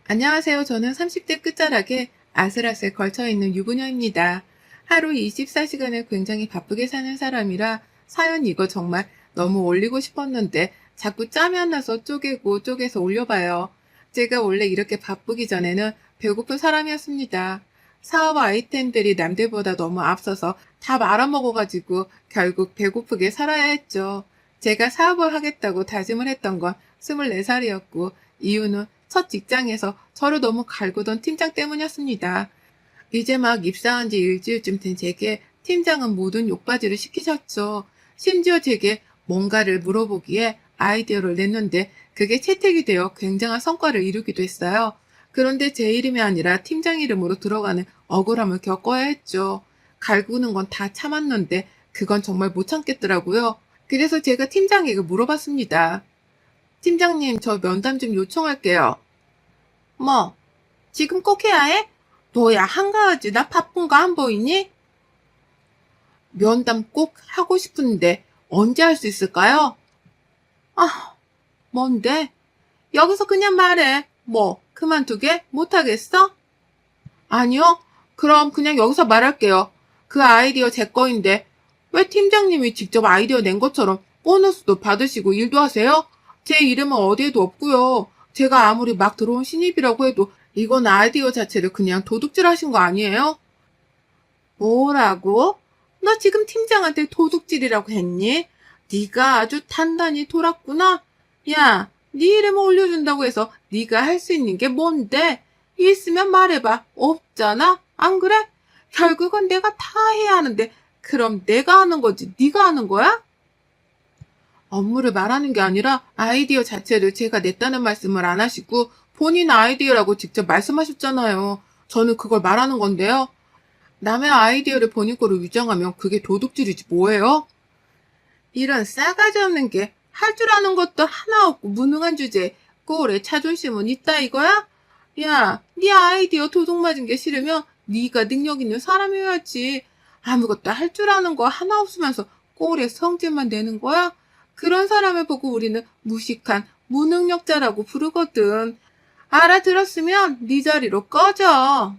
안녕하세요. 저는 30대 끝자락에 아슬아슬 걸쳐있는 유부녀입니다. 하루 24시간을 굉장히 바쁘게 사는 사람이라 사연 이거 정말 너무 올리고 싶었는데 자꾸 짬이 안 나서 쪼개고 쪼개서 올려봐요. 제가 원래 이렇게 바쁘기 전에는 배고픈 사람이었습니다. 사업 아이템들이 남들보다 너무 앞서서 다 말아먹어가지고 결국 배고프게 살아야 했죠. 제가 사업을 하겠다고 다짐을 했던 건 24살이었고 이유는 첫 직장에서 저를 너무 갈구던 팀장 때문이었습니다. 이제 막 입사한 지 일주일쯤 된 제게 팀장은 모든 욕바지를 시키셨죠. 심지어 제게 뭔가를 물어보기에 아이디어를 냈는데 그게 채택이 되어 굉장한 성과를 이루기도 했어요. 그런데 제 이름이 아니라 팀장 이름으로 들어가는 억울함을 겪어야 했죠. 갈구는 건 다 참았는데 그건 정말 못 참겠더라고요. 그래서 제가 팀장에게 물어봤습니다. 팀장님, 저 면담 좀 요청할게요. 뭐, 지금 꼭 해야 해? 너야 한가하지? 나 바쁜 거 안 보이니? 면담 꼭 하고 싶은데 언제 할 수 있을까요? 아, 뭔데? 여기서 그냥 말해. 뭐, 그만두게? 못하겠어? 아니요. 그럼 그냥 여기서 말할게요. 그 아이디어 제 거인데 왜 팀장님이 직접 아이디어 낸 것처럼 보너스도 받으시고 일도 하세요? 제 이름은 어디에도 없고요. 제가 아무리 막 들어온 신입이라고 해도 이건 아이디어 자체를 그냥 도둑질 하신 거 아니에요? 뭐라고? 너 지금 팀장한테 도둑질이라고 했니? 네가 아주 단단히 돌았구나. 야, 네 이름을 올려준다고 해서 네가 할 수 있는 게 뭔데? 있으면 말해봐. 없잖아? 안 그래? 결국은 내가 다 해야 하는데 그럼 내가 하는 거지 네가 하는 거야? 업무를 말하는 게 아니라 아이디어 자체를 제가 냈다는 말씀을 안 하시고 본인 아이디어라고 직접 말씀하셨잖아요. 저는 그걸 말하는 건데요. 남의 아이디어를 본인 거로 위장하면 그게 도둑질이지 뭐예요? 이런 싸가지 없는 게 할 줄 아는 것도 하나 없고 무능한 주제에 꼴에 자존심은 있다 이거야? 야, 네 아이디어 도둑 맞은 게 싫으면 네가 능력 있는 사람이어야지. 아무것도 할 줄 아는 거 하나 없으면서 꼴에 성질만 내는 거야? 그런 사람을 보고 우리는 무식한 무능력자라고 부르거든. 알아들었으면 네 자리로 꺼져.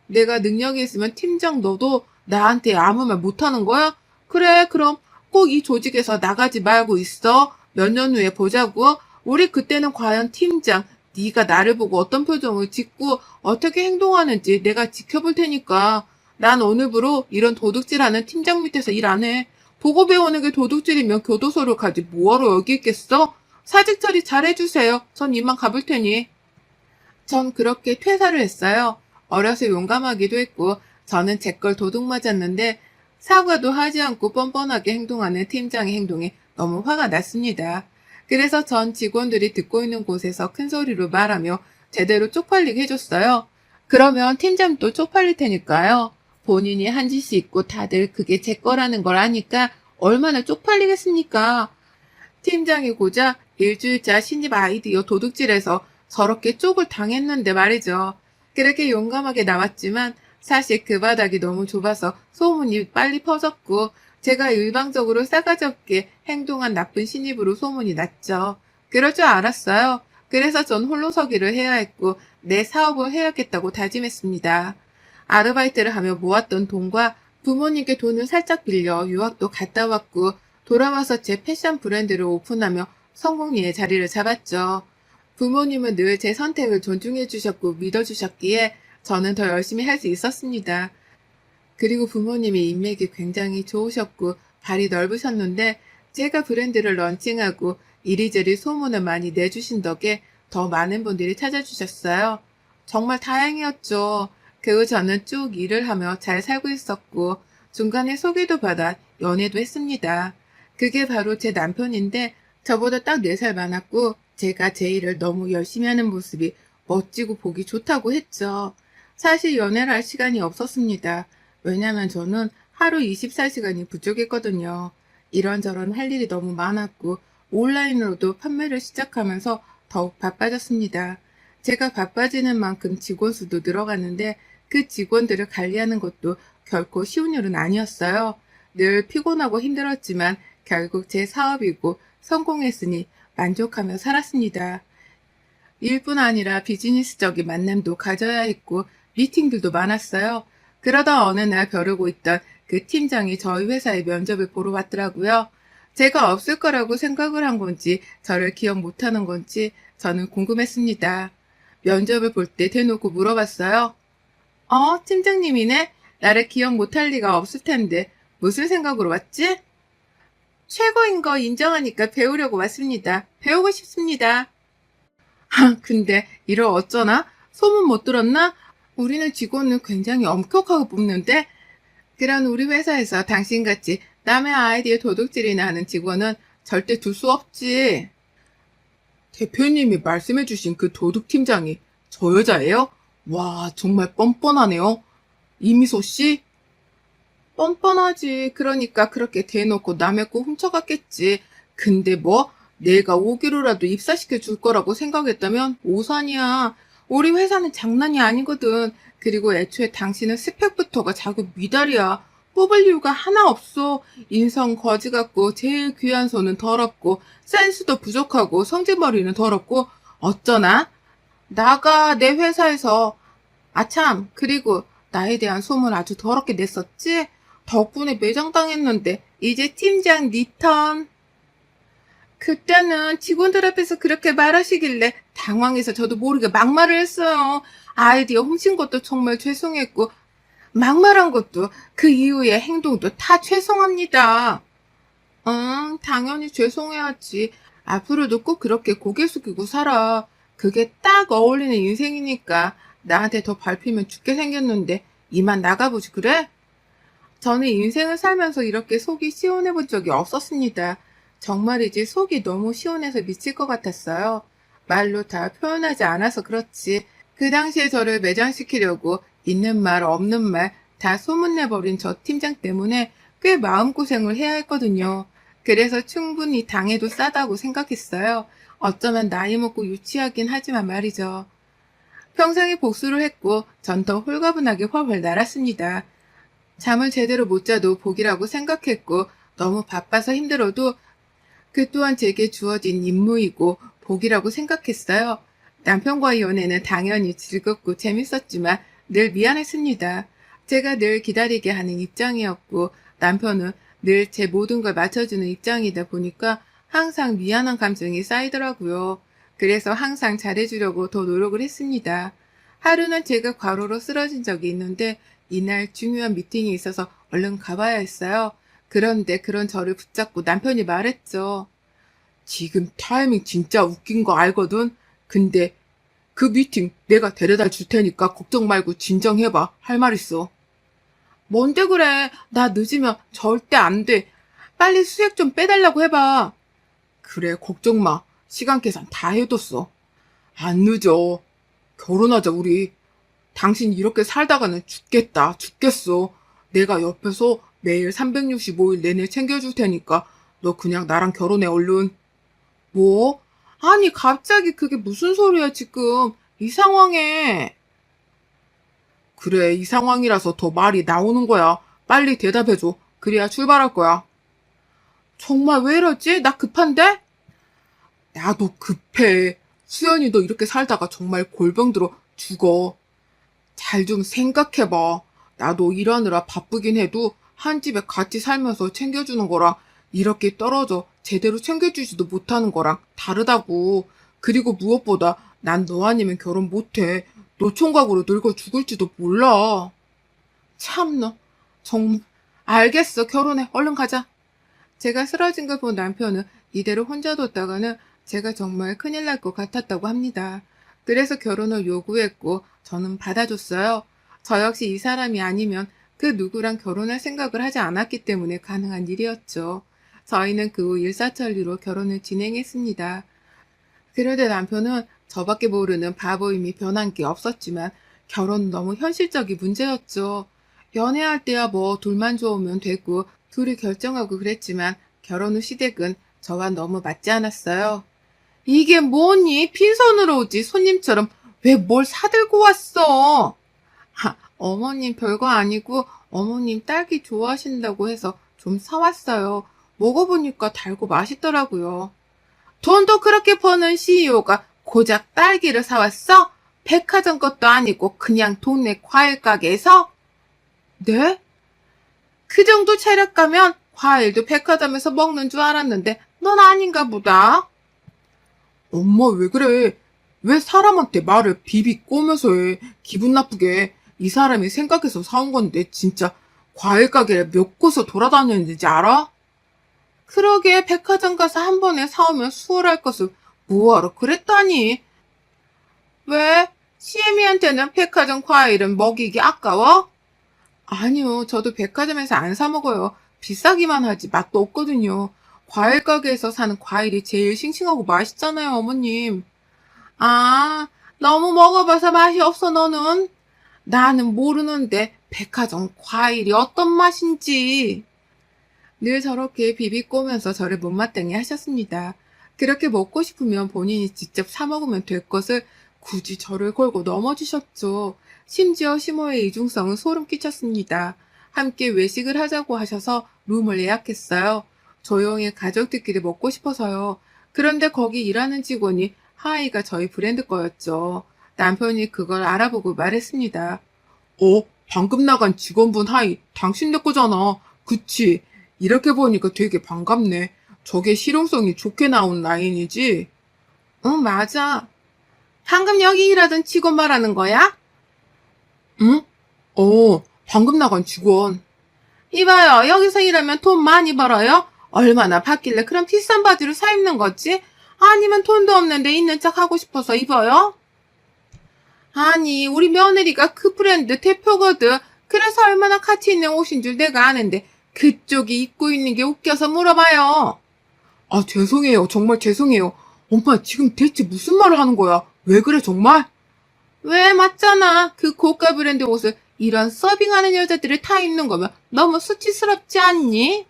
내가 능력이 있으면 팀장 너도 나한테 아무 말 못하는 거야? 그래, 그럼 꼭 이 조직에서 나가지 말고 있어. 몇 년 후에 보자고. 우리 그때는 과연 팀장, 네가 나를 보고 어떤 표정을 짓고 어떻게 행동하는지 내가 지켜볼 테니까. 난 오늘부로 이런 도둑질하는 팀장 밑에서 일 안 해. 보고 배우는 게 도둑질이면 교도소를 가지 뭐하러 여기 있겠어? 사직 처리 잘 해주세요. 전 이만 가볼 테니. 전 그렇게 퇴사를 했어요. 어려서 용감하기도 했고 저는 제 걸 도둑 맞았는데 사과도 하지 않고 뻔뻔하게 행동하는 팀장의 행동에 너무 화가 났습니다. 그래서 전 직원들이 듣고 있는 곳에서 큰 소리로 말하며 제대로 쪽팔리게 해줬어요. 그러면 팀장도 쪽팔릴 테니까요. 본인이 한 짓이 있고 다들 그게 제 거라는 걸 아니까 얼마나 쪽팔리겠습니까? 팀장이 고작 일주일차 신입 아이디어 도둑질해서 저렇게 쪽을 당했는데 말이죠. 그렇게 용감하게 나왔지만 사실 그 바닥이 너무 좁아서 소문이 빨리 퍼졌고 제가 일방적으로 싸가지 없게 행동한 나쁜 신입으로 소문이 났죠. 그럴 줄 알았어요. 그래서 전 홀로서기를 해야 했고 내 사업을 해야겠다고 다짐했습니다. 아르바이트를 하며 모았던 돈과 부모님께 돈을 살짝 빌려 유학도 갔다 왔고 돌아와서 제 패션 브랜드를 오픈하며 성공리에 자리를 잡았죠. 부모님은 늘 제 선택을 존중해 주셨고 믿어 주셨기에 저는 더 열심히 할 수 있었습니다. 그리고 부모님이 인맥이 굉장히 좋으셨고 발이 넓으셨는데 제가 브랜드를 런칭하고 이리저리 소문을 많이 내주신 덕에 더 많은 분들이 찾아주셨어요. 정말 다행이었죠. 그 후 저는 쭉 일을 하며 잘 살고 있었고 중간에 소개도 받아 연애도 했습니다. 그게 바로 제 남편인데 저보다 딱 4살 많았고 제가 제 일을 너무 열심히 하는 모습이 멋지고 보기 좋다고 했죠. 사실 연애를 할 시간이 없었습니다. 왜냐면 저는 하루 24시간이 부족했거든요. 이런저런 할 일이 너무 많았고 온라인으로도 판매를 시작하면서 더욱 바빠졌습니다. 제가 바빠지는 만큼 직원 수도 늘어가는데 그 직원들을 관리하는 것도 결코 쉬운 일은 아니었어요. 늘 피곤하고 힘들었지만 결국 제 사업이고 성공했으니 만족하며 살았습니다. 일뿐 아니라 비즈니스적인 만남도 가져야 했고 미팅들도 많았어요. 그러다 어느 날 벼르고 있던 그 팀장이 저희 회사에 면접을 보러 왔더라고요. 제가 없을 거라고 생각을 한 건지 저를 기억 못하는 건지 저는 궁금했습니다. 면접을 볼 때 대놓고 물어봤어요. 팀장님이네? 나를 기억 못할 리가 없을 텐데 무슨 생각으로 왔지? 최고인 거 인정하니까 배우려고 왔습니다. 배우고 싶습니다. 근데 이를 어쩌나? 소문 못 들었나? 우리는 직원을 굉장히 엄격하게 뽑는데 그런 우리 회사에서 당신같이 남의 아이디어 도둑질이나 하는 직원은 절대 둘 수 없지. 대표님이 말씀해주신 그 도둑팀장이 저 여자예요? 와, 정말 뻔뻔하네요. 이미소 씨? 뻔뻔하지. 그러니까 그렇게 대놓고 남의 거 훔쳐갔겠지. 근데 뭐 내가 5기로라도 입사시켜 줄 거라고 생각했다면 오산이야. 우리 회사는 장난이 아니거든. 그리고 애초에 당신은 스펙부터가 자꾸 미달이야. 뽑을 이유가 하나 없어. 인성 거지 같고 제일 귀한 손은 더럽고 센스도 부족하고 성질머리는 더럽고 어쩌나? 나가 내 회사에서 아참 그리고 나에 대한 소문 아주 더럽게 냈었지? 덕분에 매장당했는데 이제 팀장 니 턴. 그때는 직원들 앞에서 그렇게 말하시길래 당황해서 저도 모르게 막말을 했어요. 아이디어 훔친 것도 정말 죄송했고 막말한 것도 그 이후의 행동도 다 죄송합니다. 응, 당연히 죄송해야지. 앞으로도 꼭 그렇게 고개 숙이고 살아. 그게 딱 어울리는 인생이니까 나한테 더 밟히면 죽게 생겼는데 이만 나가보지 그래? 저는 인생을 살면서 이렇게 속이 시원해 본 적이 없었습니다. 정말이지 속이 너무 시원해서 미칠 것 같았어요. 말로 다 표현하지 않아서 그렇지. 그 당시에 저를 매장시키려고 있는 말 없는 말 다 소문내버린 저 팀장 때문에 꽤 마음고생을 해야 했거든요. 그래서 충분히 당해도 싸다고 생각했어요. 어쩌면 나이 먹고 유치하긴 하지만 말이죠. 평생에 복수를 했고 전 더 홀가분하게 훨훨 날았습니다. 잠을 제대로 못 자도 복이라고 생각했고 너무 바빠서 힘들어도 그 또한 제게 주어진 임무이고 복이라고 생각했어요. 남편과의 연애는 당연히 즐겁고 재밌었지만 늘 미안했습니다. 제가 늘 기다리게 하는 입장이었고 남편은 늘 제 모든 걸 맞춰주는 입장이다 보니까 항상 미안한 감정이 쌓이더라고요. 그래서 항상 잘해주려고 더 노력을 했습니다. 하루는 제가 과로로 쓰러진 적이 있는데 이날 중요한 미팅이 있어서 얼른 가봐야 했어요. 그런데 그런 저를 붙잡고 남편이 말했죠. 지금 타이밍 진짜 웃긴 거 알거든? 근데 그 미팅 내가 데려다 줄 테니까 걱정 말고 진정해봐. 할 말 있어. 뭔데 그래? 나 늦으면 절대 안 돼. 빨리 수액 좀 빼달라고 해봐. 그래, 걱정 마. 시간 계산 다 해뒀어. 안 늦어. 결혼하자, 우리. 당신 이렇게 살다가는 죽겠어. 내가 옆에서 매일 365일 내내 챙겨줄 테니까 너 그냥 나랑 결혼해, 얼른. 뭐? 아니, 갑자기 그게 무슨 소리야, 지금. 이 상황에. 그래, 이 상황이라서 더 말이 나오는 거야. 빨리 대답해줘. 그래야 출발할 거야. 정말 왜 이러지? 나 급한데? 나도 급해. 수연이 너 이렇게 살다가 정말 골병 들어 죽어. 잘 좀 생각해봐. 나도 일하느라 바쁘긴 해도 한 집에 같이 살면서 챙겨주는 거랑 이렇게 떨어져 제대로 챙겨주지도 못하는 거랑 다르다고. 그리고 무엇보다 난 너 아니면 결혼 못해. 노총각으로 늙어 죽을지도 몰라. 참나. 정말. 알겠어. 결혼해. 얼른 가자. 제가 쓰러진 걸 본 남편은 이대로 혼자 뒀다가는 제가 정말 큰일 날 것 같았다고 합니다. 그래서 결혼을 요구했고 저는 받아줬어요. 저 역시 이 사람이 아니면 그 누구랑 결혼할 생각을 하지 않았기 때문에 가능한 일이었죠. 저희는 그 후 일사천리로 결혼을 진행했습니다. 그런데 남편은 저밖에 모르는 바보임이 변한 게 없었지만 결혼은 너무 현실적인 문제였죠. 연애할 때야 뭐 둘만 좋으면 되고 둘이 결정하고 그랬지만 결혼 후 시댁은 저와 너무 맞지 않았어요. 이게 뭐니? 빈손으로 오지 손님처럼 왜 뭘 사들고 왔어? 어머님 별거 아니고 어머님 딸기 좋아하신다고 해서 좀 사왔어요. 먹어보니까 달고 맛있더라고요. 돈도 그렇게 버는 CEO가 고작 딸기를 사왔어? 백화점 것도 아니고 그냥 동네 과일 가게에서? 네? 그 정도 체력가면 과일도 백화점에서 먹는 줄 알았는데 넌 아닌가 보다. 엄마 왜 그래? 왜 사람한테 말을 비비 꼬면서 해? 기분 나쁘게. 이 사람이 생각해서 사온 건데 진짜 과일 가게를 몇 곳을 돌아다녔는지 알아? 그러게 백화점 가서 한 번에 사오면 수월할 것을 뭐하러 그랬다니. 왜? 시애미한테는 백화점 과일은 먹이기 아까워? 아니요, 저도 백화점에서 안 사 먹어요. 비싸기만 하지 맛도 없거든요. 과일 가게에서 사는 과일이 제일 싱싱하고 맛있잖아요, 어머님. 아, 너무 먹어봐서 맛이 없어, 너는? 나는 모르는데 백화점 과일이 어떤 맛인지. 늘 저렇게 비비꼬면서 저를 못마땅해 하셨습니다. 그렇게 먹고 싶으면 본인이 직접 사 먹으면 될 것을 굳이 저를 걸고 넘어지셨죠. 심지어 시모의 이중성은 소름 끼쳤습니다. 함께 외식을 하자고 하셔서 룸을 예약했어요. 조용히 가족들끼리 먹고 싶어서요. 그런데 거기 일하는 직원이 하이가 저희 브랜드 거였죠. 남편이 그걸 알아보고 말했습니다. 방금 나간 직원분 하이, 당신네 거잖아. 그치? 이렇게 보니까 되게 반갑네. 저게 실용성이 좋게 나온 라인이지? 응, 맞아. 방금 여기 일하던 직원 말하는 거야? 응? 방금 나간 직원. 이봐요, 여기서 일하면 돈 많이 벌어요? 얼마나 받길래 그런 비싼 바지를 사 입는 거지? 아니면 돈도 없는데 있는 척 하고 싶어서 입어요? 아니, 우리 며느리가 그 브랜드 대표거든. 그래서 얼마나 가치 있는 옷인 줄 내가 아는데 그쪽이 입고 있는 게 웃겨서 물어봐요. 아, 죄송해요. 정말 죄송해요. 엄마, 지금 대체 무슨 말을 하는 거야? 왜 그래, 정말? 왜, 맞잖아. 그 고가 브랜드 옷을 이런 서빙하는 여자들이 다 입는 거면 너무 수치스럽지 않니?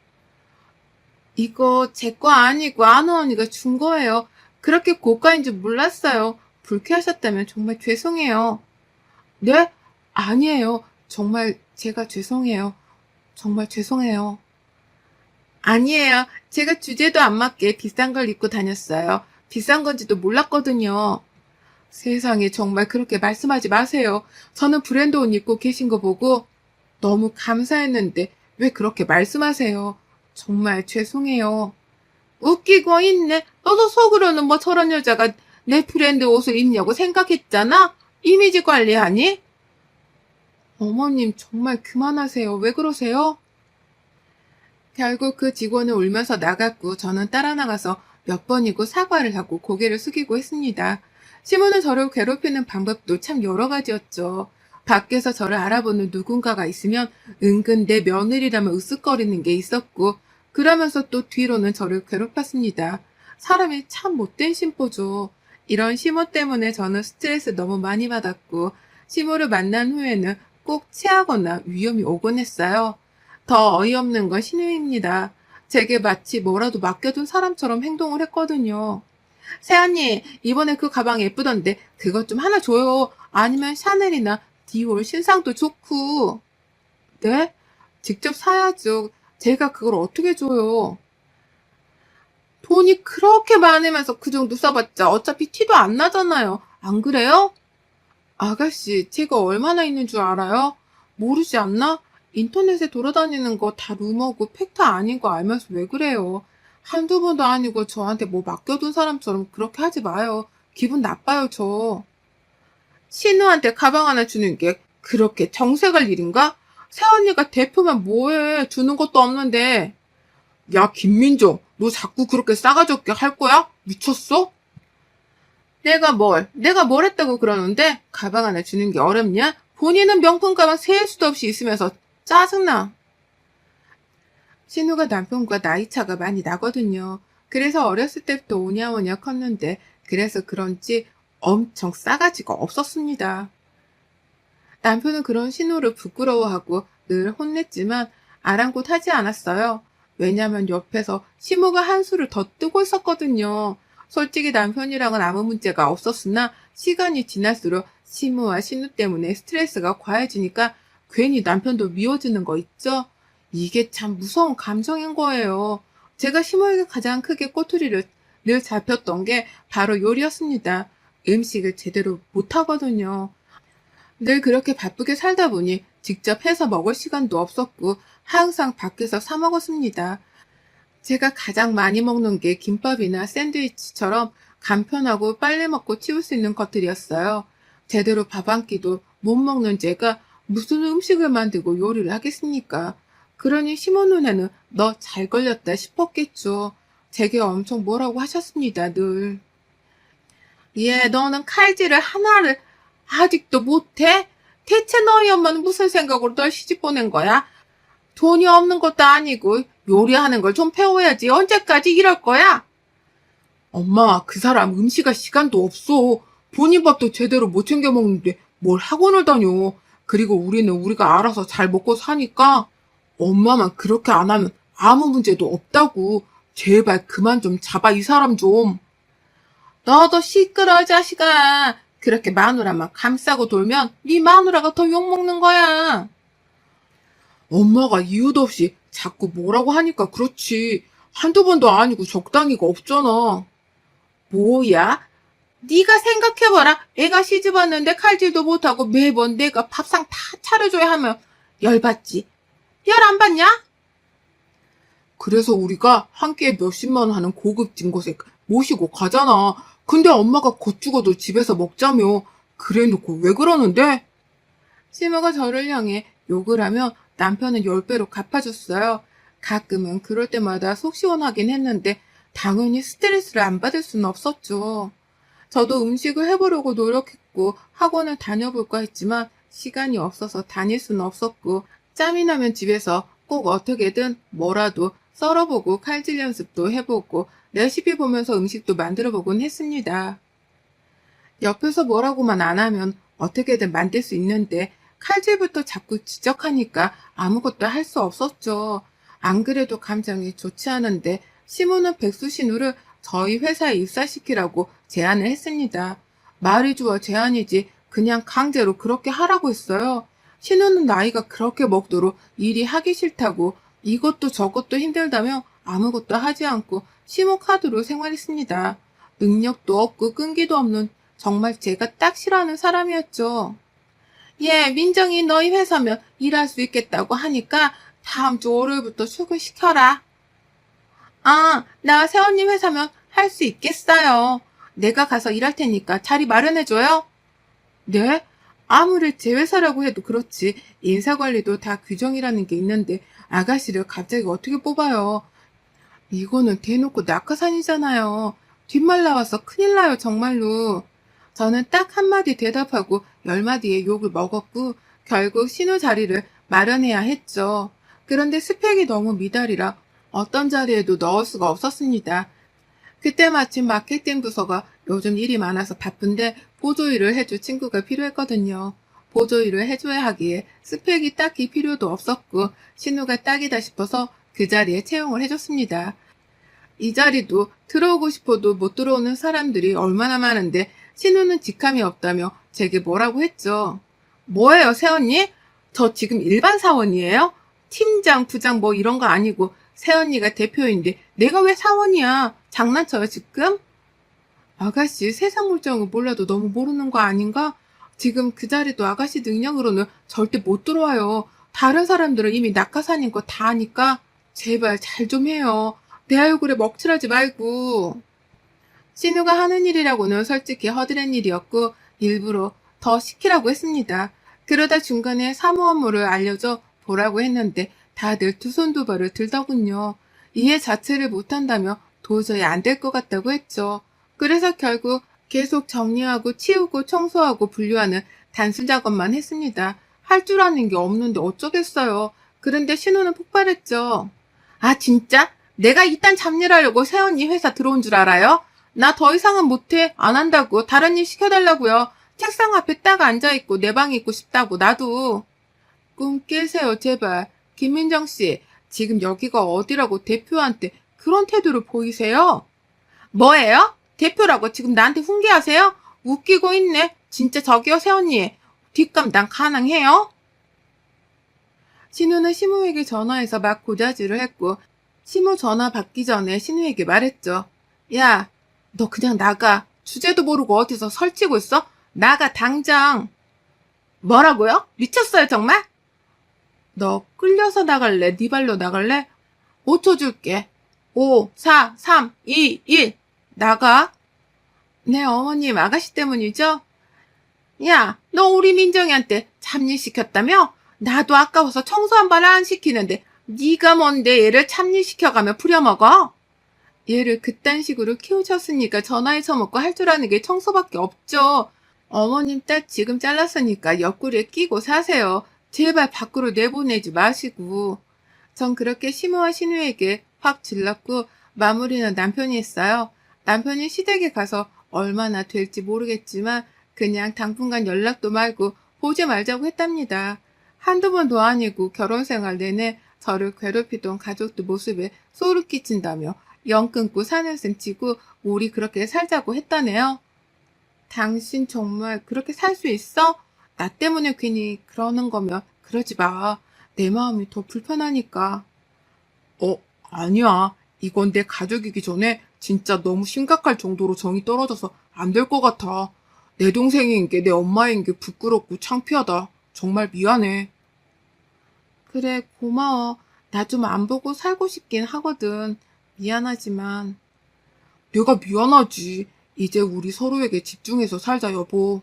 이거 제 거 아니고 아는 언니가 준 거예요. 그렇게 고가인 줄 몰랐어요. 불쾌하셨다면 정말 죄송해요. 네? 아니에요. 정말 제가 죄송해요. 정말 죄송해요. 아니에요. 제가 주제도 안 맞게 비싼 걸 입고 다녔어요. 비싼 건지도 몰랐거든요. 세상에 정말 그렇게 말씀하지 마세요. 저는 브랜드 옷 입고 계신 거 보고 너무 감사했는데 왜 그렇게 말씀하세요? 정말 죄송해요. 웃기고 있네. 너도 속으로는 뭐 저런 여자가 내 브랜드 옷을 입냐고 생각했잖아? 이미지 관리하니? 어머님 정말 그만하세요. 왜 그러세요? 결국 그 직원은 울면서 나갔고 저는 따라 나가서 몇 번이고 사과를 하고 고개를 숙이고 했습니다. 시모는 저를 괴롭히는 방법도 참 여러 가지였죠. 밖에서 저를 알아보는 누군가가 있으면 은근 내 며느리라면 으쓱거리는 게 있었고 그러면서 또 뒤로는 저를 괴롭혔습니다. 사람이 참 못된 심보죠. 이런 시모 때문에 저는 스트레스 너무 많이 받았고 시모를 만난 후에는 꼭 체하거나 위험이 오곤 했어요. 더 어이없는 건 신우입니다. 제게 마치 뭐라도 맡겨둔 사람처럼 행동을 했거든요. 새언니, 이번에 그 가방 예쁘던데 그것 좀 하나 줘요. 아니면 샤넬이나 디올 신상도 좋고. 네? 직접 사야죠. 제가 그걸 어떻게 줘요? 돈이 그렇게 많으면서 그 정도 써봤자 어차피 티도 안 나잖아요. 안 그래요? 아가씨, 제가 얼마나 있는 줄 알아요? 모르지 않나? 인터넷에 돌아다니는 거 다 루머고 팩트 아닌 거 알면서 왜 그래요? 한두 번도 아니고 저한테 뭐 맡겨둔 사람처럼 그렇게 하지 마요. 기분 나빠요, 저. 신우한테 가방 하나 주는 게 그렇게 정색할 일인가? 새언니가 대표면 뭐해? 주는 것도 없는데. 야, 김민정, 너 자꾸 그렇게 싸가지 없게 할 거야? 미쳤어? 내가 뭘 했다고 그러는데 가방 하나 주는 게 어렵냐? 본인은 명품 가방 셀 수도 없이 있으면서 짜증나. 신우가 남편과 나이 차가 많이 나거든요. 그래서 어렸을 때부터 오냐오냐 컸는데 그래서 그런지 엄청 싸가지가 없었습니다. 남편은 그런 신우를 부끄러워하고 늘 혼냈지만 아랑곳하지 않았어요. 왜냐면 옆에서 시모가 한수를 더 뜨고 있었거든요. 솔직히 남편이랑은 아무 문제가 없었으나 시간이 지날수록 시모와 신우 때문에 스트레스가 과해지니까 괜히 남편도 미워지는 거 있죠? 이게 참 무서운 감정인 거예요. 제가 시모에게 가장 크게 꼬투리를 늘 잡혔던 게 바로 요리였습니다. 음식을 제대로 못하거든요. 늘 그렇게 바쁘게 살다 보니 직접 해서 먹을 시간도 없었고 항상 밖에서 사 먹었습니다. 제가 가장 많이 먹는 게 김밥이나 샌드위치처럼 간편하고 빨리 먹고 치울 수 있는 것들이었어요. 제대로 밥 한 끼도 못 먹는 제가 무슨 음식을 만들고 요리를 하겠습니까? 그러니 시모 눈에는 너 잘 걸렸다 싶었겠죠. 제게 엄청 뭐라고 하셨습니다, 늘. 얘, 너는 칼질을 하나를 아직도 못해? 대체 너희 엄마는 무슨 생각으로 널 시집 보낸 거야? 돈이 없는 것도 아니고 요리하는 걸 좀 배워야지. 언제까지 이럴 거야? 엄마, 그 사람 음식할 시간도 없어. 본인 밥도 제대로 못 챙겨 먹는데 뭘 학원을 다녀. 그리고 우리는 우리가 알아서 잘 먹고 사니까 엄마만 그렇게 안 하면 아무 문제도 없다고. 제발 그만 좀 잡아, 이 사람 좀. 너도 시끄러, 자식아. 그렇게 마누라만 감싸고 돌면 네 마누라가 더 욕먹는 거야. 엄마가 이유도 없이 자꾸 뭐라고 하니까 그렇지. 한두 번도 아니고 적당히가 없잖아. 뭐야? 네가 생각해봐라. 애가 시집 왔는데 칼질도 못하고 매번 내가 밥상 다 차려줘야 하면 열받지. 열 안 받냐? 그래서 우리가 한 끼에 몇십만 원 하는 고급진 곳에 모시고 가잖아. 근데 엄마가 곧 죽어도 집에서 먹자며. 그래놓고 왜 그러는데? 시모가 저를 향해 욕을 하며 남편은 10배로 갚아줬어요. 가끔은 그럴 때마다 속 시원하긴 했는데 당연히 스트레스를 안 받을 수는 없었죠. 저도 음식을 해보려고 노력했고 학원을 다녀볼까 했지만 시간이 없어서 다닐 수는 없었고 짬이 나면 집에서 꼭 어떻게든 뭐라도 썰어보고 칼질 연습도 해보고 레시피 보면서 음식도 만들어보곤 했습니다. 옆에서 뭐라고만 안 하면 어떻게든 만들 수 있는데 칼질부터 자꾸 지적하니까 아무것도 할 수 없었죠. 안 그래도 감정이 좋지 않은데 시모는 백수 신우를 저희 회사에 입사시키라고 제안을 했습니다. 말이 좋아 제안이지 그냥 강제로 그렇게 하라고 했어요. 신우는 나이가 그렇게 먹도록 일이 하기 싫다고 이것도 저것도 힘들다며 아무것도 하지 않고 시모 카드로 생활했습니다. 능력도 없고 끈기도 없는 정말 제가 딱 싫어하는 사람이었죠. 예, 민정이 너희 회사면 일할 수 있겠다고 하니까 다음 주 월요일부터 출근시켜라. 아, 나 세원님 회사면 할 수 있겠어요. 내가 가서 일할 테니까 자리 마련해줘요. 네? 아무리 제 회사라고 해도 그렇지 인사관리도 다 규정이라는 게 있는데 아가씨를 갑자기 어떻게 뽑아요? 이거는 대놓고 낙하산이잖아요. 뒷말 나와서 큰일 나요, 정말로. 저는 딱 한마디 대답하고 10마디의 욕을 먹었고 결국 신우 자리를 마련해야 했죠. 그런데 스펙이 너무 미달이라 어떤 자리에도 넣을 수가 없었습니다. 그때 마침 마케팅 부서가 요즘 일이 많아서 바쁜데 보조일을 해줄 친구가 필요했거든요. 보조일을 해줘야 하기에 스펙이 딱히 필요도 없었고 신우가 딱이다 싶어서 그 자리에 채용을 해줬습니다. 이 자리도 들어오고 싶어도 못 들어오는 사람들이 얼마나 많은데 신우는 직함이 없다며 제게 뭐라고 했죠. 뭐예요, 새언니? 저 지금 일반 사원이에요? 팀장, 부장 뭐 이런 거 아니고 새언니가 대표인데 내가 왜 사원이야? 장난쳐요, 지금? 아가씨, 세상 물정을 몰라도 너무 모르는 거 아닌가? 지금 그 자리도 아가씨 능력으로는 절대 못 들어와요. 다른 사람들은 이미 낙하산인 거 다 아니까 제발 잘 좀 해요. 내 얼굴에 먹칠하지 말고. 신우가 하는 일이라고는 솔직히 허드렛 일이었고 일부러 더 시키라고 했습니다. 그러다 중간에 사무 업무를 알려줘 보라고 했는데 다들 두 손 두 발을 들더군요. 이해 자체를 못한다며 도저히 안 될 것 같다고 했죠. 그래서 결국 계속 정리하고 치우고 청소하고 분류하는 단순 작업만 했습니다. 할 줄 아는 게 없는데 어쩌겠어요. 그런데 신우는 폭발했죠. 아, 진짜? 내가 이딴 잡일하려고 새언니 회사 들어온 줄 알아요? 나 더 이상은 못해. 안 한다고. 다른 일 시켜달라고요. 책상 앞에 딱 앉아있고 내 방에 있고 싶다고. 나도. 꿈 깨세요, 제발. 김민정 씨, 지금 여기가 어디라고 대표한테 그런 태도를 보이세요? 뭐예요? 대표라고 지금 나한테 훈계하세요? 웃기고 있네. 진짜 저기요, 새언니. 뒷감당 가능해요? 신우는 시무에게 전화해서 막 고자질을 했고 시무 전화 받기 전에 신우에게 말했죠. 야, 너 그냥 나가. 주제도 모르고 어디서 설치고 있어? 나가 당장. 뭐라고요? 미쳤어요 정말? 너 끌려서 나갈래? 네 발로 나갈래? 5초 줄게. 5, 4, 3, 2, 1. 나가. 네, 어머님, 아가씨 때문이죠? 야, 너 우리 민정이한테 참일시켰다며? 나도 아까워서 청소 한 번 안 시키는데 네가 뭔데 얘를 참일시켜가며 부려먹어? 얘를 그딴 식으로 키우셨으니까 전화해 처먹고 할 줄 아는 게 청소밖에 없죠. 어머님 딸 지금 잘랐으니까 옆구리에 끼고 사세요. 제발 밖으로 내보내지 마시고. 전 그렇게 시모와 신우에게 확 질렀고 마무리는 남편이 했어요. 남편이 시댁에 가서 얼마나 될지 모르겠지만 그냥 당분간 연락도 말고 보지 말자고 했답니다. 한두 번도 아니고 결혼 생활 내내 저를 괴롭히던 가족들 모습에 소름 끼친다며 영 끊고 사는셈 치고 우리 그렇게 살자고 했다네요. 당신 정말 그렇게 살 수 있어? 나 때문에 괜히 그러는 거면 그러지 마. 내 마음이 더 불편하니까. 아니야. 이건 내 가족이기 전에 진짜 너무 심각할 정도로 정이 떨어져서 안 될 것 같아. 내 동생인 게 내 엄마인 게 부끄럽고 창피하다. 정말 미안해. 그래, 고마워. 나 좀 안 보고 살고 싶긴 하거든. 미안하지만. 내가 미안하지. 이제 우리 서로에게 집중해서 살자, 여보.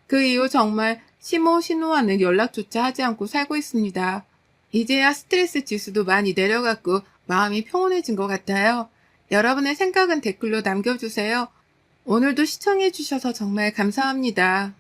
그 이후 정말 시모, 신우와는 연락조차 하지 않고 살고 있습니다. 이제야 스트레스 지수도 많이 내려갔고 마음이 평온해진 것 같아요. 여러분의 생각은 댓글로 남겨주세요. 오늘도 시청해주셔서 정말 감사합니다.